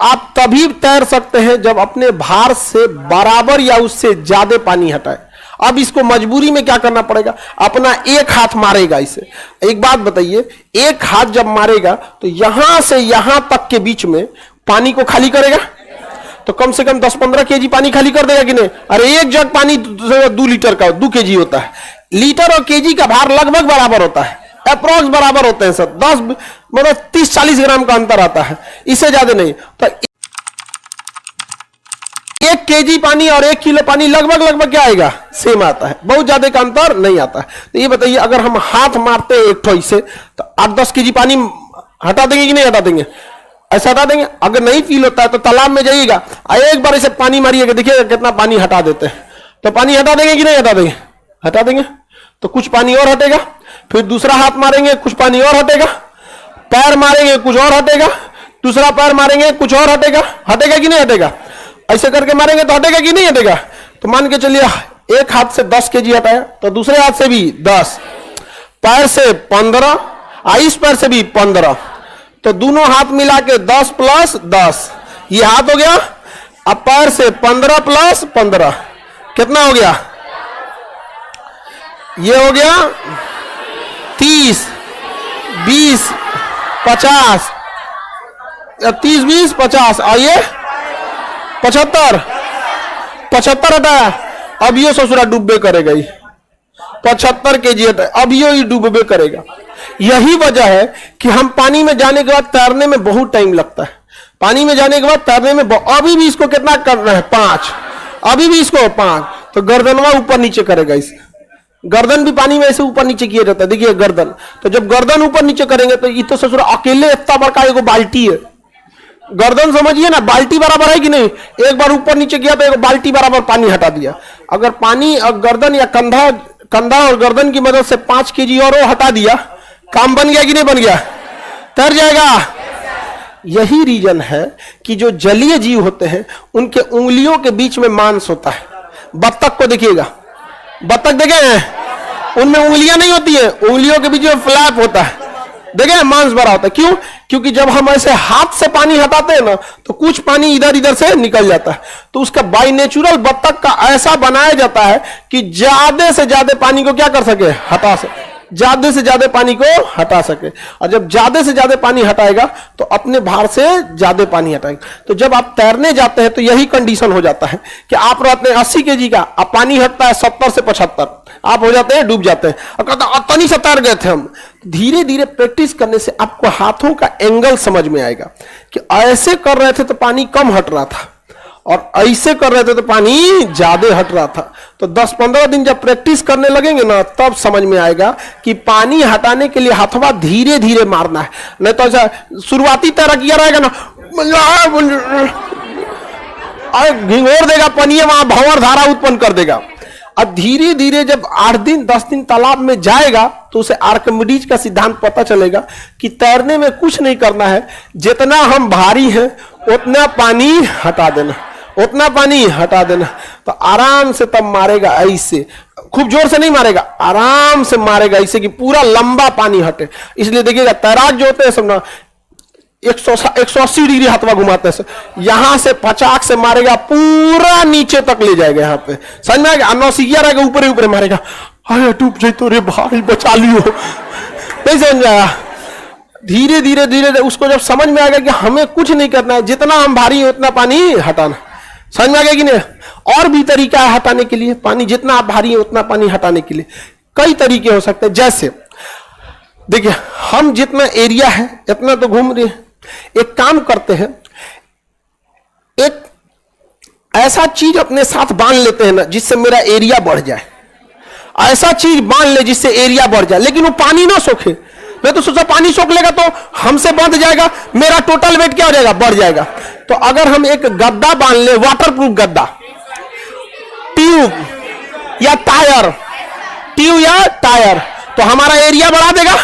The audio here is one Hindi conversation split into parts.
आप तभी तैर सकते हैं जब अपने भार से बराबर या उससे ज्यादा पानी हटाए। अब इसको मजबूरी में क्या करना पड़ेगा, अपना एक हाथ मारेगा इसे। एक बात बताइए, एक हाथ जब मारेगा तो यहां से यहां तक के बीच में पानी को खाली करेगा, तो कम से कम 10-15 केजी पानी खाली कर देगा कि नहीं? अरे एक जग पानी 2 लीटर का 2 केजी होता है। लीटर और केजी का भार लगभग बराबर होता है, अप्रोक्स बराबर होते हैं सर। 10 मतलब 30-40 ग्राम का अंतर आता है, इससे ज्यादा नहीं। तो 1 केजी पानी और 1 किलो पानी लगभग क्या आएगा, सेम आता है, बहुत ज्यादा का अंतर नहीं आता है। तो ये बताइए, अगर हम हाथ मारते हैं एक ठो से तो 8-10 केजी पानी हटा देंगे कि नहीं हटा देंगे? ऐसा हटा देंगे। अगर नहीं फील होता है तो तालाब में जाइएगा, एक बार ऐसे पानी मारिएगा, देखिएगा कितना पानी हटा देते हैं। तो पानी हटा देंगे कि नहीं हटा देंगे? हटा देंगे। तो कुछ पानी और हटेगा, फिर दूसरा हाथ मारेंगे, कुछ पानी और हटेगा, पैर मारेंगे, कुछ और हटेगा, दूसरा पैर मारेंगे, कुछ और हटेगा। हटेगा कि नहीं हटेगा? ऐसे करके मारेंगे तो हटेगा कि नहीं हटेगा? तो मान के चलिए एक हाथ से 10 केजी हटाया, तो दूसरे हाथ से भी 10, पैर से 15, इस पैर से भी 15, तो दोनों हाथ मिला के 10 + 10, ये हाथ हो गया। अब पैर से 15 + 15 कितना हो गया? ये हो गया 30, 20, 50, 30, 20, 50, और ये 75 हटाया। अब ये ससुरा डूबे करेगा, ये 75 केजी हटाया, अब ये डूबे करेगा। यही वजह है कि हम पानी में जाने के बाद तैरने में बहुत टाइम लगता है। पानी में जाने के बाद तैरने में अभी भी इसको कितना करना है, 5, अभी भी इसको 5, तो गर्दनवा ऊपर नीचे करेगा। इसे गर्दन भी पानी में ऐसे ऊपर नीचे किया जाता है, देखिए गर्दन। तो जब गर्दन ऊपर नीचे करेंगे तो ये तो ससुरा अकेले इतना बड़का एगो बाल्टी है। गर्दन समझिए ना, बाल्टी बराबर है कि नहीं? एक बार ऊपर नीचे किया तो एक बाल्टी बराबर पानी हटा दिया। अगर पानी गर्दन या कंधा और गर्दन की मदद से 5 केजी और हटा दिया, काम बन गया कि नहीं बन गया? तैर जाएगा। यही रीजन है कि जो जलीय जीव होते हैं उनके उंगलियों के बीच में मांस होता है। बत्तख को देखिएगा, बत्तख देखे हैं, उनमें उंगलियां नहीं होती है, उंगलियों के बीच में फ्लैप होता है, देखे मांस भरा होता है। क्यों? क्योंकि जब हम ऐसे हाथ से पानी हटाते हैं ना तो कुछ पानी इधर इधर से निकल जाता है। तो उसका बाय नेचुरल बत्तख का ऐसा बनाया जाता है कि ज्यादा से ज्यादा पानी को क्या कर सके, हटा सके, ज्यादा से ज्यादा पानी को हटा सके। और जब ज्यादा से ज्यादा पानी हटाएगा तो अपने भार से ज्यादा पानी हटाएगा। तो जब आप तैरने जाते हैं तो यही कंडीशन हो जाता है कि आप रहते हैं 80 केजी का, अब पानी हटता है 70 से 75, आप हो जाते हैं, डूब जाते हैं। और कहते हैं अतनी से तैर गए थे हम। धीरे धीरे प्रैक्टिस करने से आपको हाथों का एंगल समझ में आएगा कि ऐसे कर रहे थे तो पानी कम हट रहा था और ऐसे कर रहे थे तो पानी ज्यादा हट रहा था। तो 10-15 दिन जब प्रैक्टिस करने लगेंगे ना तब समझ में आएगा कि पानी हटाने के लिए हथवा धीरे धीरे मारना है। नहीं तो ऐसा शुरुआती तैराकिया रहेगा ना, घिंगोर देगा पनिया, वहां भंवर धारा उत्पन्न कर देगा। अब धीरे धीरे जब 8 दिन 10 दिन तालाब में जाएगा तो उसे आर्किमिडीज का सिद्धांत पता चलेगा कि तैरने में कुछ नहीं करना है, जितना हम भारी हैं उतना पानी हटा देना, उतना पानी हटा देना। तो आराम से तब मारेगा, ऐसे खूब जोर से नहीं मारेगा, आराम से मारेगा ऐसे कि पूरा लंबा पानी हटे। इसलिए देखिएगा तैराक जो होते हैं सब ना 180 डिग्री हाथवा घुमाते हैं, यहां से पचाक से मारेगा पूरा नीचे तक ले जाएगा। यहाँ पे समझ में आएगा, नौसिया रहेगा, ऊपर ही ऊपर मारेगा, अरे डूब जाए तो रे भाई बचा लियो, नहीं समझ आया। धीरे धीरे धीरे उसको जब समझ में आएगा कि हमें कुछ नहीं करना है, जितना हम भारी है उतना पानी हटाना। समझ में आ गया कि नहीं? और भी तरीका है हटाने के लिए, पानी जितना आप भारी है उतना पानी हटाने के लिए कई तरीके हो सकते हैं। जैसे देखिए हम जितना एरिया है इतना तो घूम रहे हैं, एक काम करते हैं, एक ऐसा चीज अपने साथ बांध लेते हैं ना जिससे मेरा एरिया बढ़ जाए, ऐसा चीज बांध ले जिससे एरिया बढ़ जाए, लेकिन वो पानी ना सोखे। मैं तो सोचा पानी सोख लेगा तो हमसे बंध जाएगा, मेरा टोटल वेट क्या हो जाएगा, बढ़ जाएगा। तो अगर हम एक गद्दा बांध ले, वाटरप्रूफ गद्दा, ट्यूब या टायर, ट्यूब या टायर, तो हमारा एरिया बढ़ा देगा।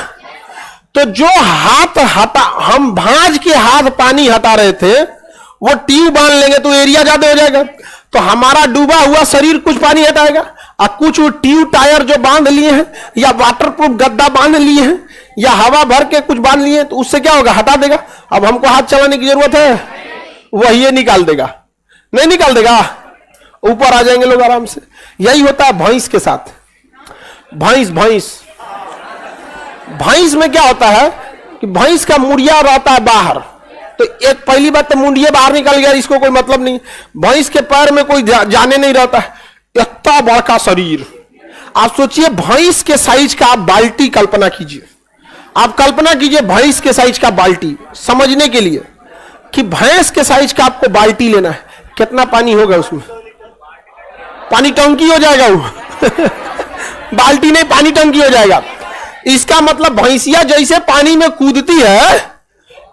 तो जो हाथ हटा, हम भांज के हाथ पानी हटा रहे थे वो ट्यूब बांध लेंगे तो एरिया ज्यादा हो जाएगा। तो हमारा डूबा हुआ शरीर कुछ पानी हटाएगा और कुछ ट्यूब टायर जो बांध लिए हैं या वाटरप्रूफ गद्दा बांध लिए हैं या हवा भर के कुछ बांध लिए हैं तो उससे क्या होगा, हटा देगा। अब हमको हाथ चलाने की जरूरत है, वही ये निकाल देगा, नहीं निकाल देगा, ऊपर आ जाएंगे लोग आराम से। यही होता है भैंस के साथ। भैंस में क्या होता है कि भैंस का मुड़िया रहता है बाहर, तो एक पहली बात तो मुंडिया बाहर निकल गया, इसको कोई मतलब नहीं। भैंस के पैर में कोई जाने नहीं रहता है, इतना बड़ा शरीर। आप सोचिए भैंस के साइज का आप बाल्टी कल्पना कीजिए, आप कल्पना कीजिए भैंस के साइज का बाल्टी, समझने के लिए कि भैंस के साइज का आपको बाल्टी लेना है, कितना पानी होगा उसमें? पानी टंकी हो जाएगा वो बाल्टी नहीं, पानी टंकी हो जाएगा। इसका मतलब भैंसिया जैसे पानी में कूदती है,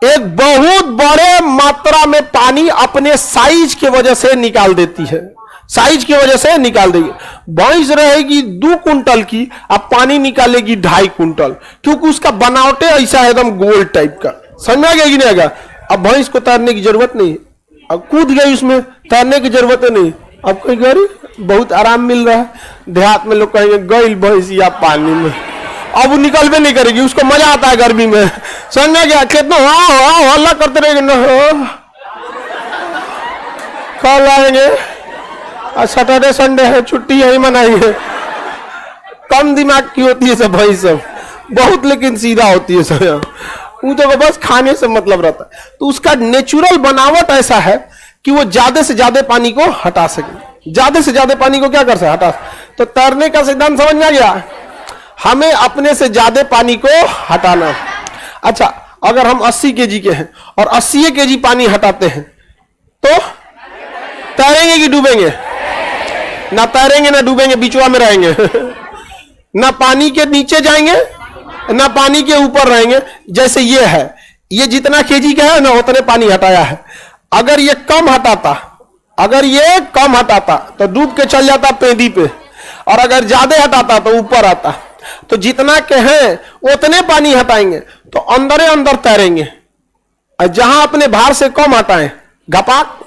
एक बहुत बड़े मात्रा में पानी अपने साइज की वजह से निकाल देती है, साइज की वजह से निकाल देगी। भैंस रहेगी 2 कुंटल की, अब पानी निकालेगी 2.5 कुंटल, क्योंकि उसका बनावटे ऐसा है एकदम गोल टाइप का। समझ में आ गया कि नहीं आएगा? अब भैंस को तैरने की जरूरत नहीं, अब कूद गई उसमें, तैरने की जरूरत नहीं। अब कोई गरी बहुत आराम मिल रहा है। देहात में लोग कहेंगे गई भैंसिया पानी में, अब वो निकलवे नहीं करेगी, उसको मजा आता है गर्मी में। समझ में गया? कितना हल्ला करते रहेंगे ना, कल आएंगे, आज सैटरडे संडे है, छुट्टी यही मनाइए। कम दिमाग की होती है सब भाई, सब बहुत लेकिन सीधा होती है सब। वो तो बस खाने से मतलब रहता है। तो उसका नेचुरल बनावट ऐसा है कि वो ज्यादा से ज्यादा पानी को हटा सके, ज्यादा से ज्यादा पानी को क्या कर सके, हटा। तो तैरने का सिद्धांत समझ में आ गया, हमें अपने से ज्यादा पानी को हटाना। अच्छा, अगर हम 80 केजी के हैं और 80 केजी पानी हटाते हैं तो तैरेंगे कि डूबेंगे? ना तैरेंगे ना डूबेंगे, बीचवा में रहेंगे ना पानी के नीचे जाएंगे ना पानी के ऊपर रहेंगे। जैसे ये है, ये जितना केजी का है ना उतने पानी हटाया है। अगर ये कम हटाता, अगर ये कम हटाता तो डूब के चल जाता पेंदी पे, और अगर ज्यादा हटाता तो ऊपर आता। तो जितना के हैं उतने पानी हटाएंगे तो अंदर अंदर तैरेंगे, और जहां अपने भार से कम हटाएं घपाक,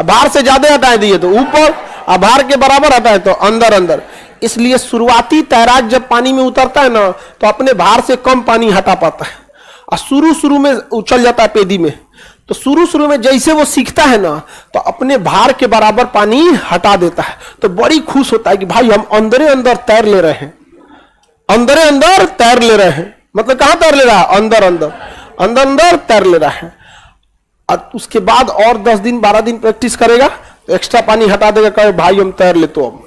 भार से ज्यादा हटाए दिए तो ऊपर, और भार के बराबर हटाए तो अंदर अंदर। इसलिए शुरुआती तैराक जब पानी में उतरता है ना तो अपने भार से कम पानी हटा पाता है, और शुरू में उछल जाता है पेदी में। तो शुरू में जैसे वो सीखता है ना तो अपने भार के बराबर पानी हटा देता है, तो बड़ी खुश होता है कि भाई हम अंदर अंदर तैर ले रहे हैं, अंदर अंदर तैर ले रहे हैं। मतलब कहां तैर ले रहा है? अंदर अंदर, अंदर अंदर तैर ले रहा है। और उसके बाद और 10 दिन 12 दिन प्रैक्टिस करेगा तो एक्स्ट्रा पानी हटा देगा, कहे भाई हम तैर ले। तो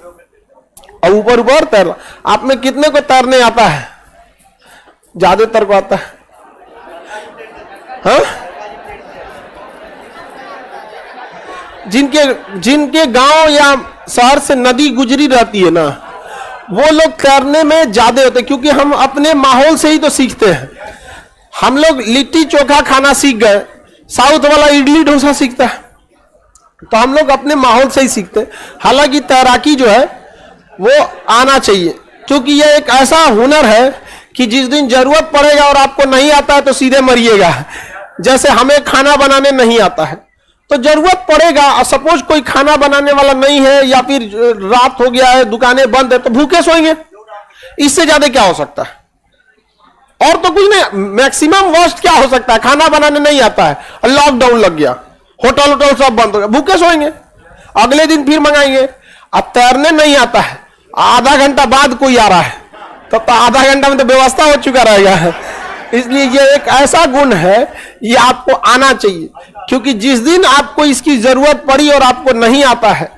अब ऊपर ऊपर तैर। आप में कितने को तैरने आता है? ज्यादातर को आता है, हाँ? जिनके गांव या शहर से नदी गुजरी रहती है ना, वो लोग तैरने में ज्यादा होते, क्योंकि हम अपने माहौल से ही तो सीखते हैं। हम लोग लिट्टी चोखा खाना सीख गए, साउथ वाला इडली डोसा सीखता है, तो हम लोग अपने माहौल से ही सीखते हैं। हालांकि तैराकी जो है वो आना चाहिए, क्योंकि यह एक ऐसा हुनर है कि जिस दिन जरूरत पड़ेगा और आपको नहीं आता है तो सीधे मरिएगा। जैसे हमें खाना बनाने नहीं आता है तो जरूरत पड़ेगा, और सपोज कोई खाना बनाने वाला नहीं है या फिर रात हो गया है, दुकानें बंद है, तो भूखे सोएंगे। इससे ज्यादा क्या हो सकता है? और तो कुछ नहीं, मैक्सिमम वर्स्ट क्या हो सकता है? खाना बनाने नहीं आता है, लॉकडाउन लग गया, होटल वोटल सब बंद हो गया, भूखे सोएंगे, अगले दिन फिर मंगाएंगे। अब तैरने नहीं आता है, आधा घंटा बाद कोई आ रहा है, तब तो आधा घंटा में तो व्यवस्था हो चुका रहेगा। इसलिए ये एक ऐसा गुण है, ये आपको आना चाहिए, क्योंकि जिस दिन आपको इसकी जरूरत पड़ी और आपको नहीं आता है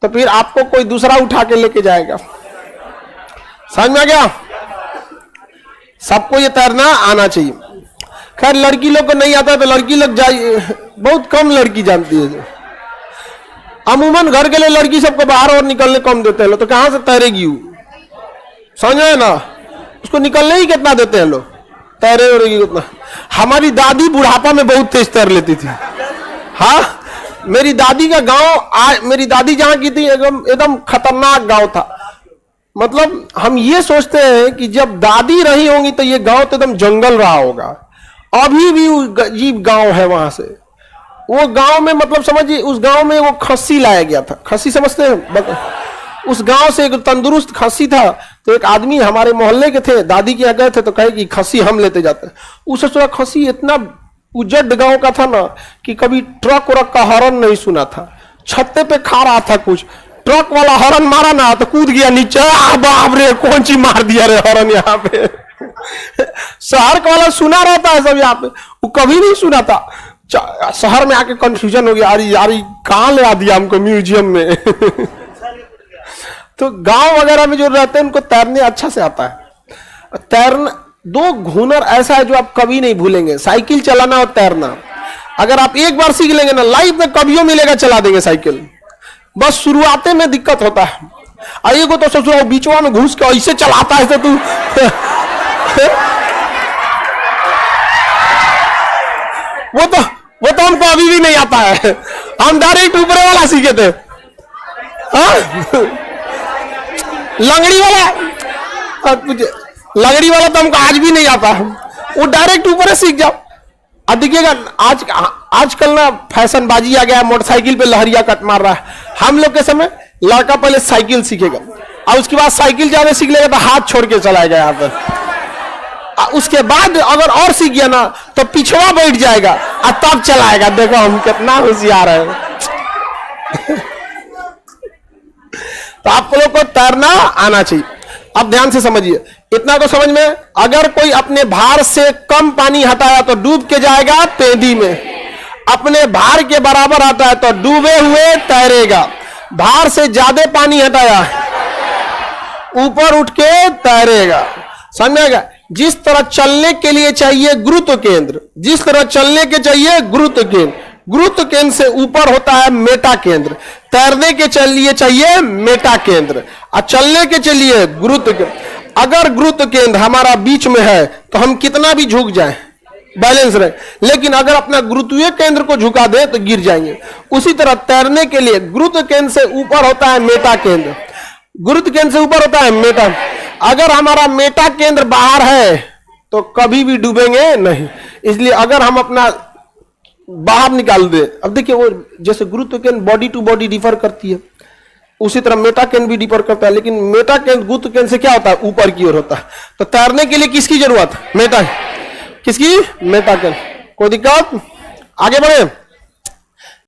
तो फिर आपको कोई दूसरा उठा के लेके जाएगा। समझ में आ गया? सबको ये तैरना आना चाहिए। खैर लड़की लोग को नहीं आता है तो लड़की लोग जाइए, बहुत कम लड़की जानती है। अमूमन घर के लिए लड़की सबको बाहर और निकलने कम देते हैं लोग, तो कहां से तैरेगी वो? समझ में ना, उसको निकलने ही कितना देते हैं लोग, तैरे रहेगी उतना। हमारी दादी बुढ़ापा में बहुत तेज तैर लेती थी। हाँ, मेरी दादी का गांव, मेरी दादी जहां की थी एकदम खतरनाक गांव था। मतलब हम ये सोचते हैं कि जब दादी रही होंगी तो ये गांव तो एकदम जंगल रहा होगा, अभी भी अजीब गांव है वहां से। वो गांव में मतलब समझिए, उस गांव में वो खस्सी लाया गया था। खस्सी समझते हैं? उस गांव से एक तंदुरुस्त खस्सी था, तो एक आदमी हमारे मोहल्ले के थे, दादी के यहाँ गए थे तो कहे कि खस्सी हम लेते जाते हैं। उस सोचा खस्सी इतना उजड़ गांव का था ना कि कभी ट्रक व्रक का हॉर्न नहीं सुना था। छत्ते पे खा रहा था कुछ, ट्रक वाला हॉर्न मारा ना तो कूद गया नीचे। बाप रे कौन सी मार दिया रे हॉर्न यहाँ पे। शहर का वाला सुना रहता है सब, यहाँ पे वो कभी नहीं सुना था। शहर में आके कंफ्यूजन हो गया, अरे यार कहाँ ले आ दिया हमको म्यूजियम में। तो गांव वगैरह में जो रहते हैं उनको तैरने अच्छा से आता है। तैरना दो हुनर ऐसा है जो आप कभी नहीं भूलेंगे, साइकिल चलाना और तैरना। अगर आप एक बार सीख लेंगे ना, लाइफ में कभी मिलेगा चला देंगे साइकिल। बस शुरुआते में दिक्कत होता है। आइए को तो सोचो बीचवा में घुस के ऐसे चलाता है तो तू वो तो हमको अभी भी नहीं आता है। हम डायरेक्ट ऊपर वाला सीखे थे। लंगड़ी वाला तो हमको आज भी नहीं आता। वो डायरेक्ट ऊपर सीख जाओ। अब देखिएगा आजकल ना फैशनबाजी आ गया, मोटरसाइकिल पे लहरिया कट मार रहा है। हम लोग के समय लड़का पहले साइकिल सीखेगा और उसके बाद साइकिल ज्यादा सीख लेगा तो हाथ छोड़ के चलाएगा यहाँ पे। उसके बाद अगर और सीख गया ना तो पिछवा बैठ जाएगा और तब चलाएगा। देखो हम कितना होशियार है। तो आप लोग को तैरना आना चाहिए। अब ध्यान से समझिए, इतना तो समझ में, अगर कोई अपने भार से कम पानी हटाया तो डूब के जाएगा पेंदी में। अपने भार के बराबर आता है तो डूबे हुए तैरेगा। भार से ज्यादा पानी हटाया ऊपर उठ के तैरेगा। समझेगा? जिस तरह चलने के लिए चाहिए गुरुत्व केंद्र, जिस तरह चलने के चाहिए गुरुत्व केंद्र, गुरुत्व केंद्र से ऊपर होता है मेटा केंद्र। तैरने के लिए चाहिए मेटा केंद्र और चलने के चलिए गुरुत्व केंद्र। अगर गुरुत्व केंद्र हमारा बीच में है तो हम कितना भी झुक जाएं बैलेंस रहे, लेकिन अगर अपना गुरुत्वीय केंद्र को झुका दे तो गिर जाएंगे। उसी तरह तैरने के लिए गुरुत्व केंद्र से ऊपर होता है मेटा केंद्र, गुरुत्व केंद्र से ऊपर होता है मेटा। अगर हमारा मेटा केंद्र बाहर है तो कभी भी डूबेंगे नहीं। इसलिए अगर हम अपना बाहर निकाल दे, अब देखिए वो जैसे गुरुत्व केंद्र बॉडी टू बॉडी डिफर करती है, उसी तरह मेटा केंद्र भी डिफर करता है। लेकिन मेटा केंद्र गुरुत्व केंद्र से क्या होता है, ऊपर की ओर होता है। तो तैरने के लिए किसकी जरूरत, मेटा, किसकी, मेटा केंद्र। कोई दिक्कत, आगे बढ़े।